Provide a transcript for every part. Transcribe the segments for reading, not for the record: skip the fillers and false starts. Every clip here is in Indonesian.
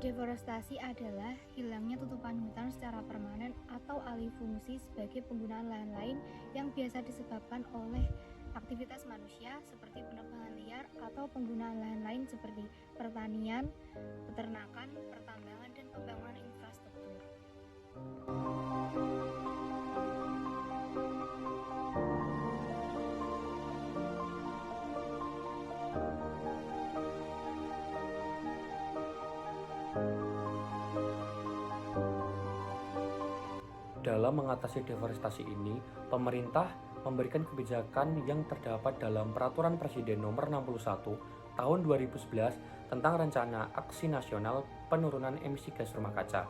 Deforestasi adalah hilangnya tutupan hutan secara permanen atau alih fungsi sebagai penggunaan lahan lain yang biasa disebabkan oleh aktivitas manusia seperti penebangan liar atau penggunaan lahan lain seperti pertanian, peternakan, pertambangan, dan pembangunan infrastruktur. Dalam mengatasi deforestasi ini, pemerintah memberikan kebijakan yang terdapat dalam Peraturan Presiden Nomor 61 Tahun 2011 tentang Rencana Aksi Nasional Penurunan Emisi Gas Rumah Kaca.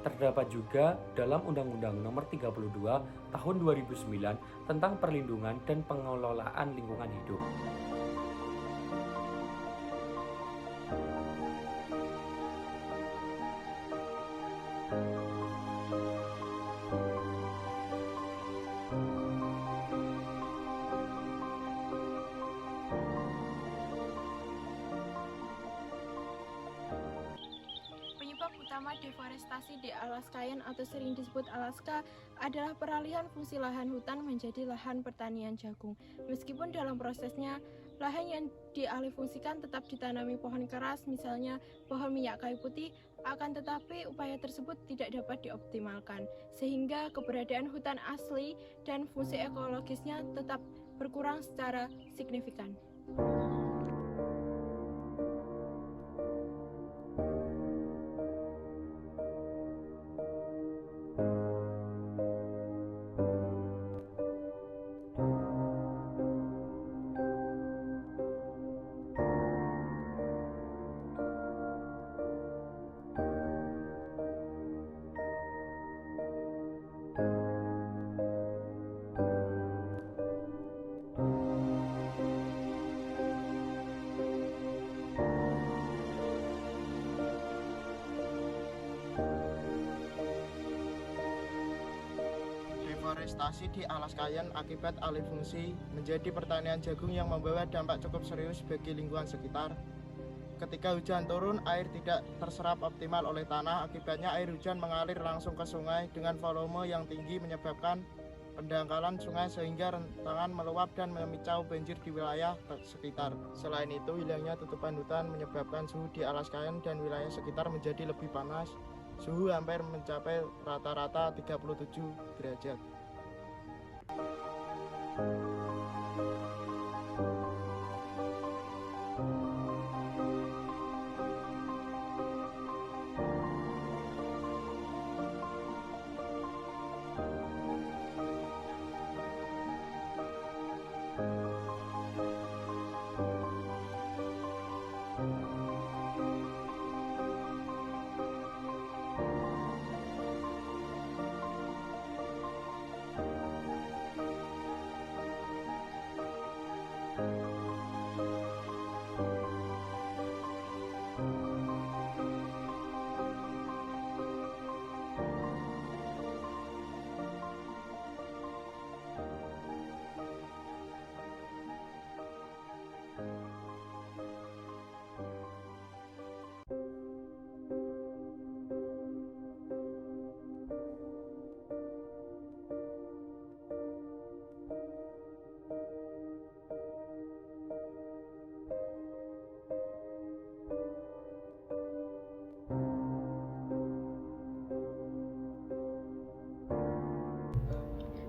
Terdapat juga dalam Undang-Undang Nomor 32 Tahun 2009 tentang Perlindungan dan Pengelolaan Lingkungan Hidup. Penyebab utama deforestasi di Alaskayan atau sering disebut Alaska adalah peralihan fungsi lahan hutan menjadi lahan pertanian jagung. Meskipun dalam prosesnya, lahan yang dialihfungsikan tetap ditanami pohon keras, misalnya pohon minyak kayu putih, akan tetapi upaya tersebut tidak dapat dioptimalkan, sehingga keberadaan hutan asli dan fungsi ekologisnya tetap berkurang secara signifikan. Deforestasi di Alaskayan akibat alih fungsi menjadi pertanian jagung yang membawa dampak cukup serius bagi lingkungan sekitar. Ketika hujan turun, air tidak terserap optimal oleh tanah, akibatnya air hujan mengalir langsung ke sungai dengan volume yang tinggi menyebabkan pendangkalan sungai sehingga rentangan meluap dan memecah banjir di wilayah sekitar. Selain itu, hilangnya tutupan hutan menyebabkan suhu di Alaskayan dan wilayah sekitar menjadi lebih panas. Suhu hampir mencapai rata-rata 37 derajat.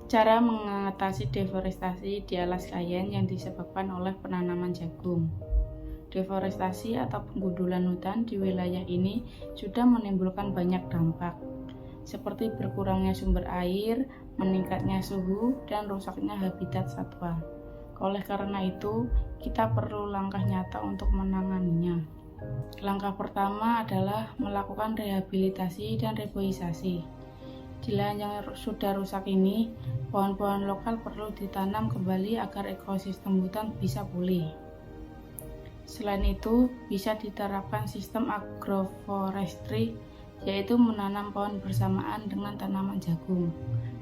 Cara mengatasi deforestasi di Alaskayan yang disebabkan oleh penanaman jagung. Deforestasi atau penggundulan hutan di wilayah ini sudah menimbulkan banyak dampak, seperti berkurangnya sumber air, meningkatnya suhu, dan rusaknya habitat satwa. Oleh karena itu, kita perlu langkah nyata untuk menanganinya. Langkah pertama adalah melakukan rehabilitasi dan reboisasi. Di lahan yang sudah rusak ini, pohon-pohon lokal perlu ditanam kembali agar ekosistem hutan bisa pulih. Selain itu, bisa diterapkan sistem agroforestry, yaitu menanam pohon bersamaan dengan tanaman jagung.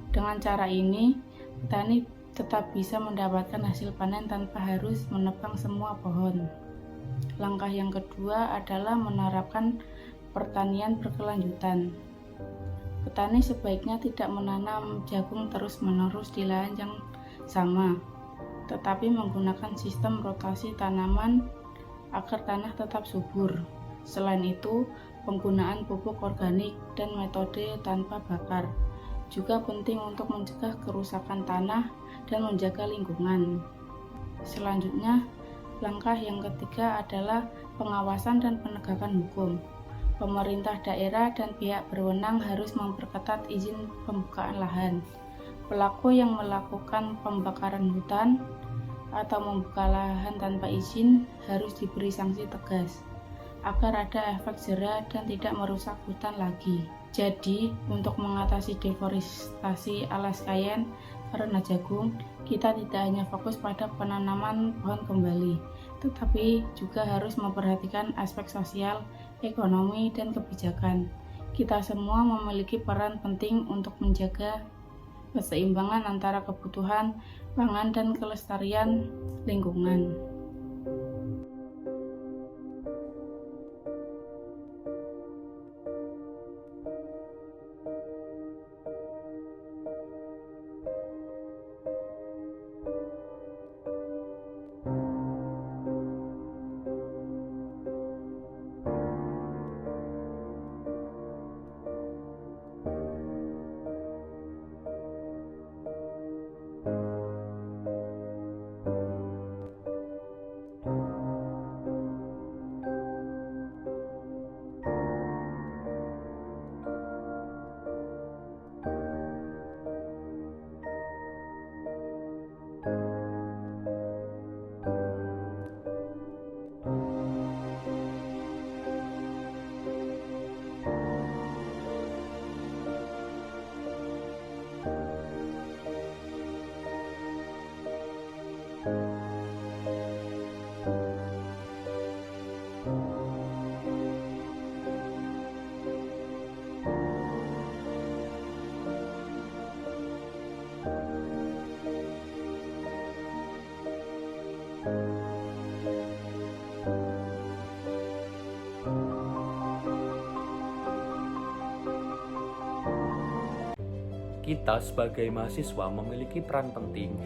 Dengan cara ini, petani tetap bisa mendapatkan hasil panen tanpa harus menebang semua pohon. Langkah yang kedua adalah menerapkan pertanian berkelanjutan. Petani sebaiknya tidak menanam jagung terus-menerus di lahan yang sama, tetapi menggunakan sistem rotasi tanaman agar tanah tetap subur. Selain itu, penggunaan pupuk organik dan metode tanpa bakar juga penting untuk mencegah kerusakan tanah dan menjaga lingkungan. Selanjutnya, langkah yang ketiga adalah pengawasan dan penegakan hukum. Pemerintah daerah dan pihak berwenang harus memperketat izin pembukaan lahan. Pelaku yang melakukan pembakaran hutan atau membuka lahan tanpa izin harus diberi sanksi tegas agar ada efek jera dan tidak merusak hutan lagi. Jadi, untuk mengatasi deforestasi alas kayen karena jagung, kita tidak hanya fokus pada penanaman pohon kembali, tetapi juga harus memperhatikan aspek sosial, ekonomi, dan kebijakan. Kita semua memiliki peran penting untuk menjaga keseimbangan antara kebutuhan pangan dan kelestarian lingkungan. Kita sebagai mahasiswa memiliki peran penting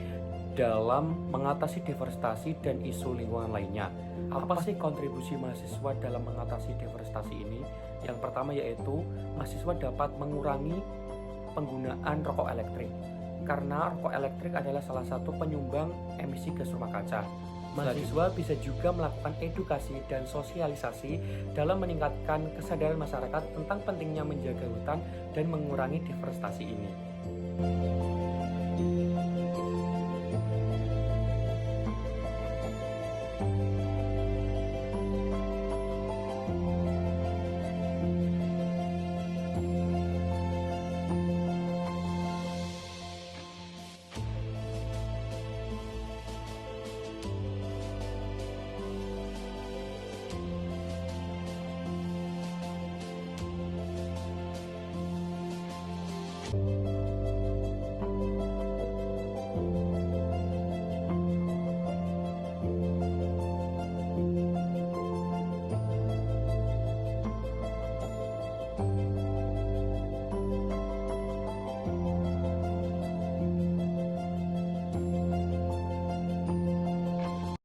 dalam mengatasi deforestasi dan isu lingkungan lainnya. Apa sih kontribusi mahasiswa dalam mengatasi deforestasi ini? Yang pertama yaitu mahasiswa dapat mengurangi penggunaan rokok elektrik, karena rokok elektrik adalah salah satu penyumbang emisi gas rumah kaca. Mahasiswa bisa juga melakukan edukasi dan sosialisasi dalam meningkatkan kesadaran masyarakat tentang pentingnya menjaga hutan dan mengurangi deforestasi ini.